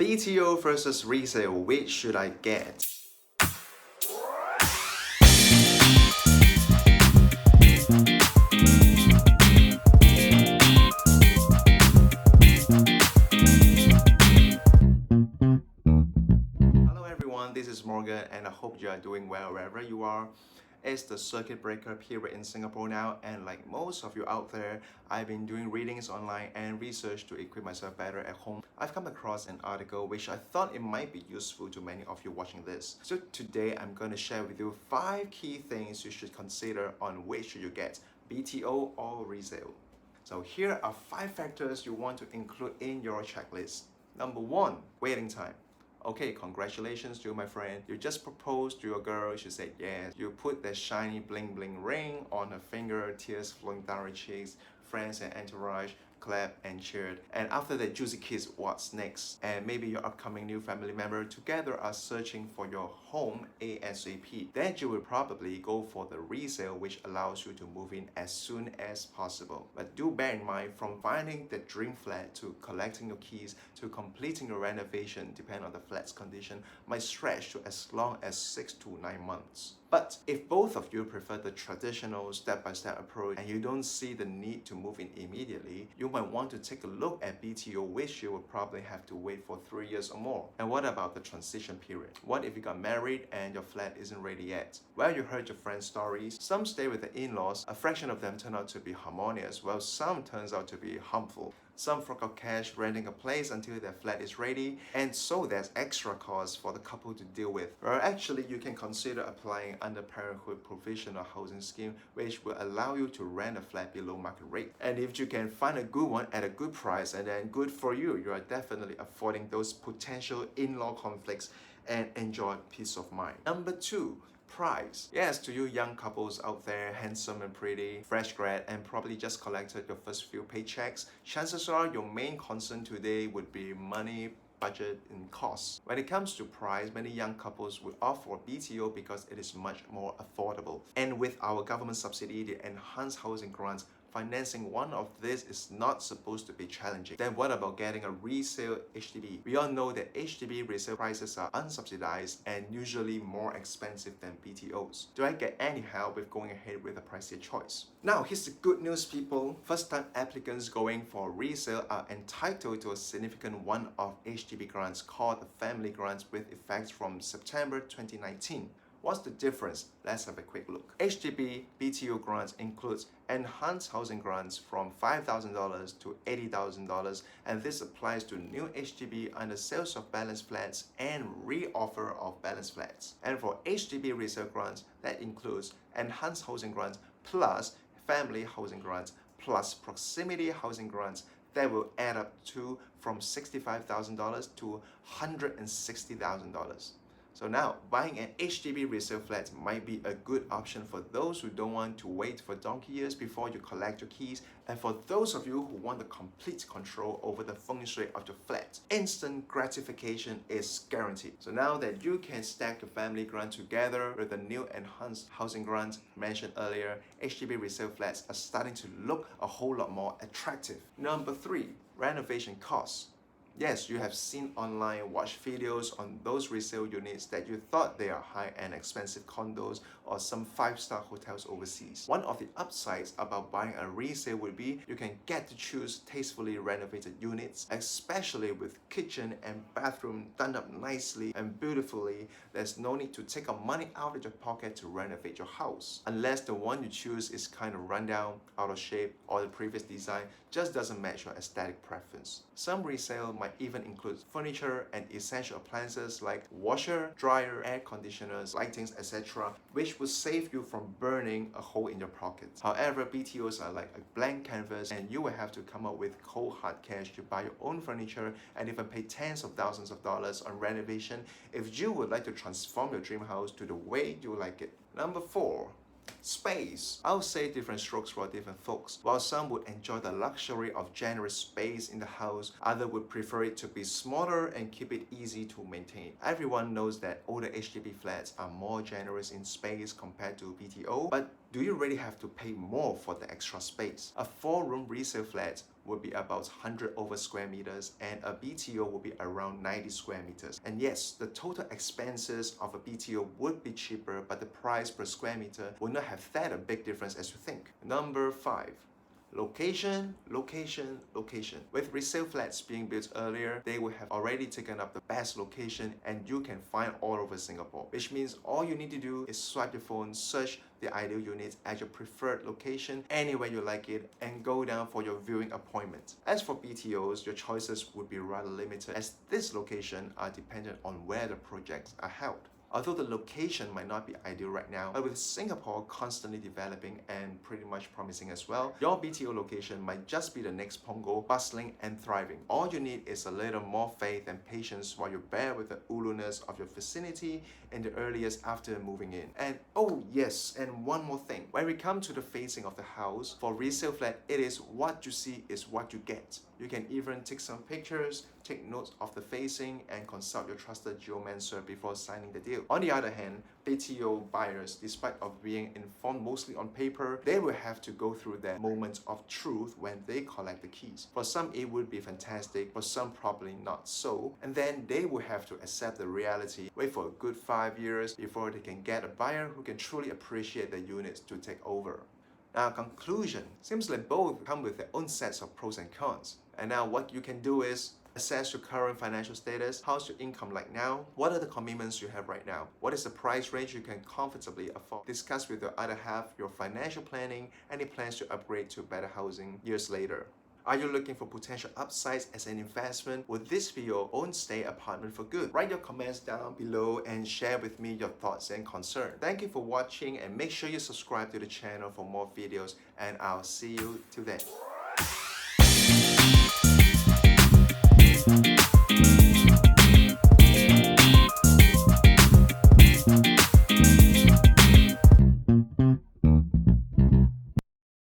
BTO versus resale, which should I get? Hello everyone, this is Morgan and I hope you are doing well wherever you are. It's the circuit breaker period in Singapore now, and like most of you out there, I've been doing readings online and research to equip myself better at home. I've come across an article which I thought it might be useful to many of you watching this. So today I'm going to share with you 5 key things you should consider on which you get, BTO or resale. So here are 5 factors you want to include in your checklist. Number 1, waiting time. Okay, congratulations to you, my friend. You just proposed to your girl, she said yes. You put that shiny bling bling ring on her finger, tears flowing down her cheeks, friends and entourage clap and cheered. And after that juicy kiss, what's next? And maybe your upcoming new family member together are searching for your home ASAP. Then you will probably go for the resale, which allows you to move in as soon as possible. But do bear in mind, from finding the dream flat to collecting your keys to completing your renovation, depending on the flat's condition, might stretch to as long as 6 to 9 months. But if both of you prefer the traditional step-by-step approach and you don't see the need to move in immediately, you might want to take a look at BTO, which you will probably have to wait for 3 years or more. And what about the transition period? What if you got married and your flat isn't ready yet? Well, you heard your friends' stories. Some stay with the in-laws, a fraction of them turn out to be harmonious, while some turns out to be harmful. Some fork out cash renting a place until their flat is ready, and so there's extra costs for the couple to deal with. Or actually, you can consider applying under Parenthood Provisional Housing Scheme, which will allow you to rent a flat below market rate. And if you can find a good one at a good price, and then good for you, you are definitely avoiding those potential in-law conflicts and enjoy peace of mind. Number 2, price. Yes, to you young couples out there, handsome and pretty, fresh grad, and probably just collected your first few paychecks, chances are your main concern today would be money, budget, and costs. When it comes to price, many young couples will opt for BTO because it is much more affordable. And with our government subsidy, the enhanced housing grants, financing one of this is not supposed to be challenging. Then what about getting a resale HDB? We all know that HDB resale prices are unsubsidized and usually more expensive than BTOs. Do I get any help with going ahead with a pricier choice? Now, here's the good news, people. First-time applicants going for resale are entitled to a significant one-off HDB grants called the Family Grants with effect from September 2019. What's the difference? Let's have a quick look. HDB BTO grants includes enhanced housing grants from $5,000 to $80,000, and this applies to new HDB under sales of balanced flats and re-offer of balanced flats. And for HDB resale grants, that includes enhanced housing grants plus family housing grants plus proximity housing grants that will add up to from $65,000 to $160,000. So now, buying an HDB resale flat might be a good option for those who don't want to wait for donkey years before you collect your keys, and for those of you who want the complete control over the feng shui of your flat. Instant gratification is guaranteed. So now that you can stack your family grant together with the new enhanced housing grant mentioned earlier, HDB resale flats are starting to look a whole lot more attractive. Number 3, renovation costs. Yes, you have seen online watch videos on those resale units that you thought they are high-end expensive condos or some 5-star hotels overseas. One of the upsides about buying a resale would be you can get to choose tastefully renovated units, especially with kitchen and bathroom done up nicely and beautifully. There's no need to take out money out of your pocket to renovate your house, unless the one you choose is kind of rundown, out of shape, or the previous design just doesn't match your aesthetic preference. Some resale might even include furniture and essential appliances like washer, dryer, air conditioners, lightings, etc., which will save you from burning a hole in your pocket. However, BTOs are like a blank canvas, and you will have to come up with cold hard cash to buy your own furniture and even pay tens of thousands of dollars on renovation if you would like to transform your dream house to the way you like it. Number 4, space. I'll say different strokes for different folks. While some would enjoy the luxury of generous space in the house, others would prefer it to be smaller and keep it easy to maintain. Everyone knows that older HDB flats are more generous in space compared to BTO, but do you really have to pay more for the extra space? A 4-room resale flat would be about 100 over square meters and a BTO would be around 90 square meters. And yes, the total expenses of a BTO would be cheaper, but the price per square meter will not have that a big difference as you think. Number 5. Location, location, location. With resale flats being built earlier, they will have already taken up the best location and you can find all over Singapore, which means all you need to do is swipe your phone, search the ideal units at your preferred location, anywhere you like it, and go down for your viewing appointment. As for BTOs, your choices would be rather limited as this location are dependent on where the projects are held. Although the location might not be ideal right now, but with Singapore constantly developing and pretty much promising as well, your BTO location might just be the next Punggol, bustling and thriving. All you need is a little more faith and patience while you bear with the ulu-ness of your vicinity in the early years after moving in. And oh yes, and one more thing. When we come to the facing of the house, for resale flat, it is what you see is what you get. You can even take some pictures, take notes of the facing, and consult your trusted geomancer before signing the deal. On the other hand, BTO buyers, despite of being informed mostly on paper, they will have to go through that moment of truth when they collect the keys. For some, it would be fantastic, for some probably not so, and then they will have to accept the reality, wait for a good 5 years before they can get a buyer who can truly appreciate the units to take over. Now, conclusion. Seems like both come with their own sets of pros and cons. And now what you can do is assess your current financial status. How's your income like now? What are the commitments you have right now? What is the price range you can comfortably afford? Discuss with your other half your financial planning, any plans to upgrade to better housing years later. Are you looking for potential upsides as an investment? Would this be your own stay apartment for good? Write your comments down below and share with me your thoughts and concerns. Thank you for watching and make sure you subscribe to the channel for more videos and I'll see you till then.